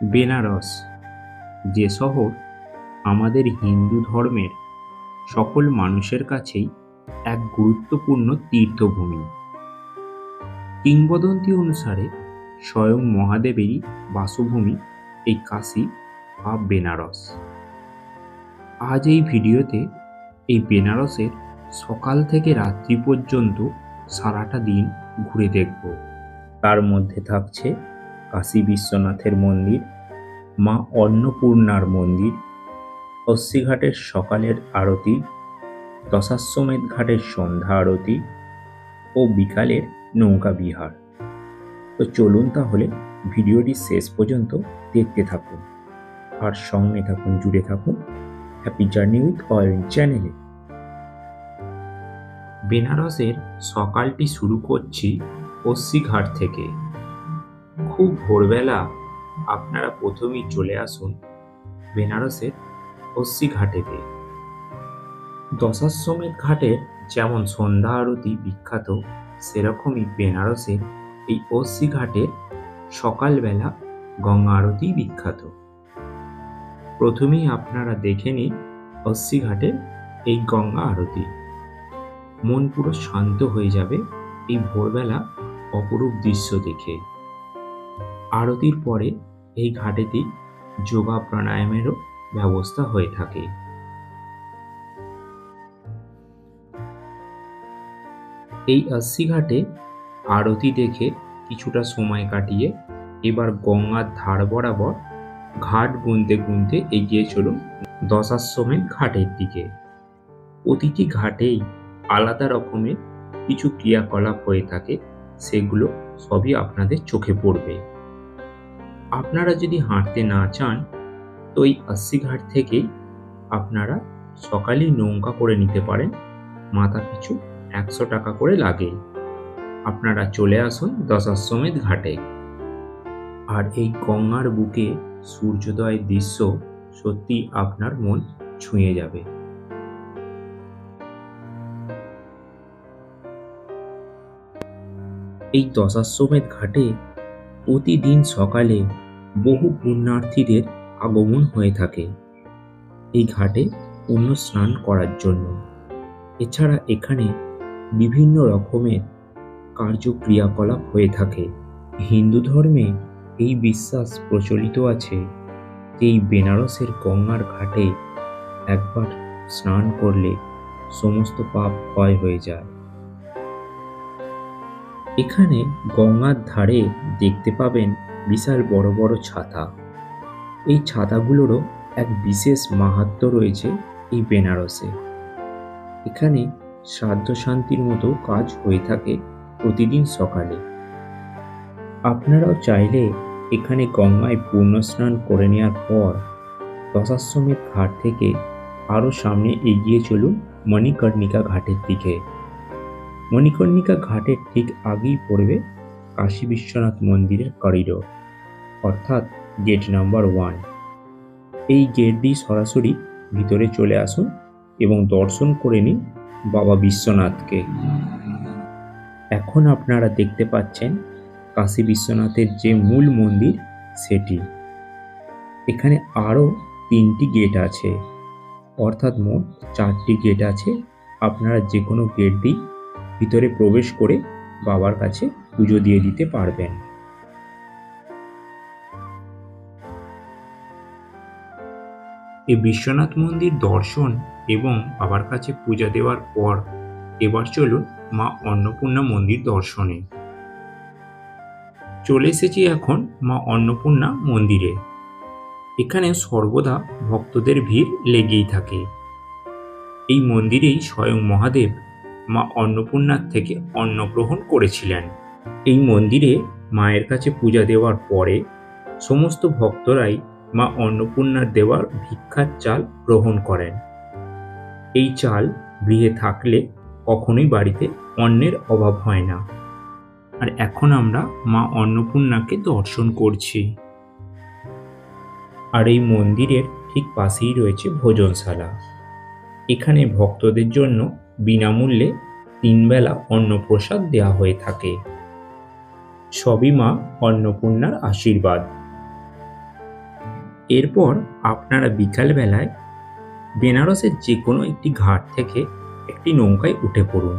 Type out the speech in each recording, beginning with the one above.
বেনারস, যে শহর আমাদের হিন্দু ধর্মের সকল মানুষের কাছেই এক গুরুত্বপূর্ণ তীর্থভূমি। কিংবদন্তি অনুসারে স্বয়ং মহাদেবেরই বাসভূমি এই কাশী বা বেনারস। আজ এই ভিডিওতে এই বেনারসের সকাল থেকে রাত্রি পর্যন্ত সারাটা দিন ঘুরে দেখব। তার মধ্যে থাকছে কাশী বিশ্বনাথের মন্দির, মা অন্নপূর্ণার মন্দির, অস্সিঘাটের সকালের আরতি, দশাশ্বমেধ ঘাটের সন্ধ্যা আরতি ও বিকালের নৌকা বিহার। তো চলুন তাহলে ভিডিওটি শেষ পর্যন্ত দেখতে থাকুন আর সঙ্গে থাকুন, জুড়ে থাকুন হ্যাপি জার্নি উইথ অয়ন চ্যানেলে। বেনারসের সকালটি শুরু করছি অস্সিঘাট থেকে। খুব ভোরবেলা আপনারা প্রথমেই চলে আসুন বেনারসের অস্সিঘাটেতে। দশাশ্বমেধ ঘাটের যেমন সন্ধ্যা আরতি বিখ্যাত, সেরকমই বেনারসের এই অস্সিঘাটের সকালবেলা গঙ্গা আরতি বিখ্যাত। প্রথমেই আপনারা দেখে নিন অস্সিঘাটের এই গঙ্গা আরতি। মন পুরো শান্ত হয়ে যাবে এই ভোরবেলা অপরূপ দৃশ্য দেখে। আরতির পরে এই ঘাটেতেই যোগা প্রাণায়ামেরও ব্যবস্থা হয়ে থাকে। এই অস্সিঘাটে আরতি দেখে কিছুটা সময় কাটিয়ে এবার গঙ্গার ধার বরাবর ঘাট গুনতে গুনতে এগিয়ে চলুন দশাশ্বমেধ ঘাটের দিকে। প্রতিটি ঘাটেই আলাদা রকমের কিছু ক্রিয়াকলাপ হয়ে থাকে, সেগুলো সবই আপনাদের চোখে পড়বে। আপনারা যদি হাঁটতে না চান তো এই অস্সিঘাট থেকেই আপনারা সকালেই নৌকা করে নিতে পারেন। মাথা পিছু 100 টাকা করে লাগে। আপনারা চলে আসুন দশাশ্বমেধ ঘাটে। আর এই গঙ্গার বুকে সূর্যোদয়ের দৃশ্য সত্যি আপনার মন ছুঁয়ে যাবে। এই দশাশ্বমেধ ঘাটে প্রতিদিন সকালে বহু পুণ্যার্থীদের আগমন হয়ে থাকে এই ঘাটে পুণ্য স্নান করার জন্য। এছাড়া এখানে বিভিন্ন রকমের কার্যক্রিয়াকলাপ হয়ে থাকে। হিন্দু ধর্মে এই বিশ্বাস প্রচলিত আছে যে এই বেনারসের গঙ্গার ঘাটে একবার স্নান করলে সমস্ত পাপ ক্ষয় হয়ে যায়। এখানে গঙ্গার ধারে দেখতে পাবেন বিশাল বড় বড় ছাতা। এই ছাতাগুলোরও এক বিশেষ মাহাত্ম্য রয়েছে এই বেনারসে। এখানে শ্রাদ্ধ শান্তির মতো কাজ হয়ে থাকে প্রতিদিন সকালে। আপনারাও চাইলে এখানে গঙ্গায় পূর্ণ স্নান করে নেওয়ার পর দশাশ্বমেধ ঘাট থেকে আরও সামনে এগিয়ে চলুন মণিকর্ণিকা ঘাটের দিকে। মণিকর্ণিকা ঘাটের ঠিক আগেই পড়বে কাশী বিশ্বনাথ মন্দিরের করিডোর, অর্থাৎ গেট নাম্বার 1। এই গেট দিয়ে সরাসরি ভিতরে চলে আসুন এবং দর্শন করে নিন বাবা বিশ্বনাথকে। এখন আপনারা দেখতে পাচ্ছেন কাশী বিশ্বনাথের যে মূল মন্দির সেটি। এখানে আরও 3টি গেট আছে, অর্থাৎ মোট 4টি গেট আছে। আপনারা যে কোনো গেট দিয়ে ভিতরে প্রবেশ করে বাবার কাছে পুজো দিয়ে দিতে পারবেন। এই বিশ্বনাথ মন্দির দর্শন এবং বাবার কাছে পূজা দেওয়ার পর এবার চলুন মা অন্নপূর্ণা মন্দির দর্শনে। চলে এসেছি এখন মা অন্নপূর্ণা মন্দিরে। এখানে সর্বদা ভক্তদের ভিড় লেগেই থাকে। এই মন্দিরেই স্বয়ং মহাদেব মা অন্নপূর্ণার থেকে অন্ন গ্রহণ করেছিলেন। এই মন্দিরে মায়ের কাছে পূজা দেওয়ার পরে সমস্ত ভক্তরাই মা অন্নপূর্ণার দেওয়ার ভিক্ষার চাল গ্রহণ করেন। এই চাল গৃহে থাকলে কখনোই বাড়িতে অন্নের অভাব হয় না। আর এখন আমরা মা অন্নপূর্ণাকে দর্শন করছি। আর এই মন্দিরের ঠিক পাশেই রয়েছে ভোজনশালা। এখানে ভক্তদের জন্য বিনামূল্যে 3 বেলা অন্নপ্রসাদ দেওয়া হয়ে থাকে। সবই মা অন্নপূর্ণার আশীর্বাদ। এরপর আপনারা বিকালবেলায় বেনারসের যে কোনো একটি ঘাট থেকে একটি নৌকায় উঠে পড়ুন।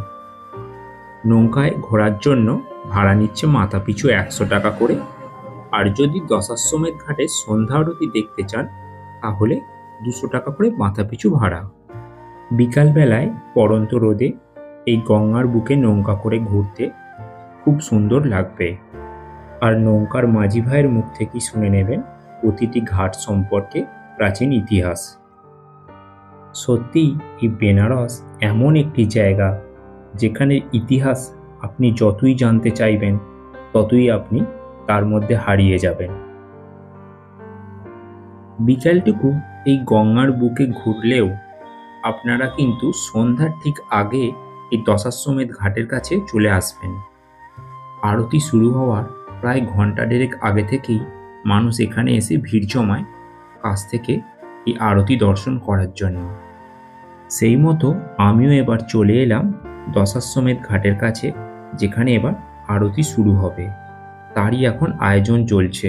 নৌকায় ঘোরার জন্য ভাড়া নিচ্ছে মাথাপিছু 100 টাকা করে। আর যদি দশাশ্বমেধ ঘাটে সন্ধ্যা আরতি দেখতে চান তাহলে 200 টাকা করে মাথাপিছু ভাড়া। বিকালবেলায় পড়ন্ত রোদে এই গঙ্গার বুকে নৌকা করে ঘুরতে খুব সুন্দর লাগবে। আর নৌকার মাঝি ভাইয়ের মুখ থেকেই শুনে নেবেন প্রতিটি ঘাট সম্পর্কে প্রাচীন ইতিহাস। সত্যিই এই বেনারস এমন একটি জায়গা যেখানে ইতিহাস আপনি যতই জানতে চাইবেন ততই আপনি তার মধ্যে হারিয়ে যাবেন। বিকালটুকু এই গঙ্গার বুকে ঘুরলেও আপনারা কিন্তু সন্ধ্যার ঠিক আগে এই দশাশ্বমেধ ঘাটের কাছে চলে আসবেন। আরতি শুরু হওয়ার প্রায় ঘন্টা দেড়েক আগে থেকেই মানুষ এখানে এসে ভিড় জমায় কাছ থেকে এই আরতি দর্শন করার জন্য। সেই মতো আমিও এবার চলে এলাম দশাশ্বমেধ ঘাটের কাছে, যেখানে এবার আরতি শুরু হবে, তারই এখন আয়োজন চলছে।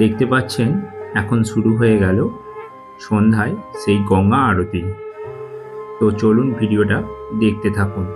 দেখতে পাচ্ছেন এখন শুরু হয়ে গেল সন্ধ্যায় সেই গঙ্গা আরতি। তো চলুন ভিডিওটা দেখতে থাকুন।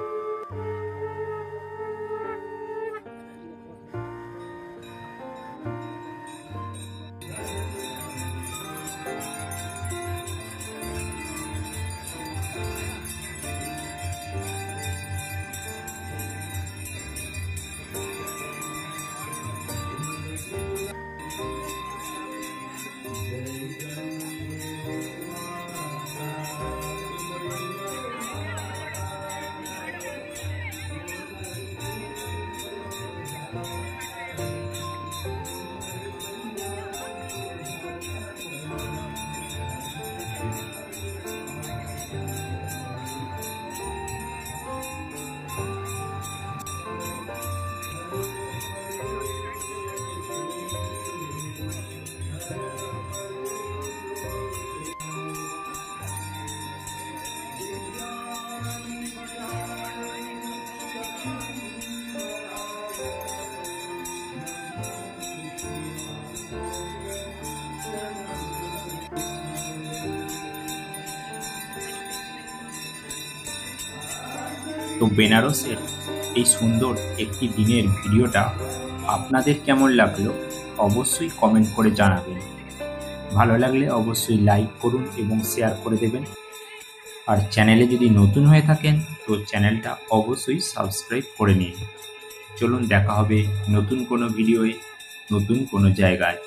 তো বেনারসের এই সুন্দর একটি দিনের ভিডিওটা আপনাদের কেমন লাগলো অবশ্যই কমেন্ট করে জানাবেন। ভালো লাগলে অবশ্যই লাইক করুন এবং শেয়ার করে দেবেন। আর চ্যানেলে যদি নতুন হয়ে থাকেন তো চ্যানেলটা অবশ্যই সাবস্ক্রাইব করে নিন। চলুন দেখা হবে নতুন কোনো ভিডিওয়ে, নতুন কোনো জায়গায়।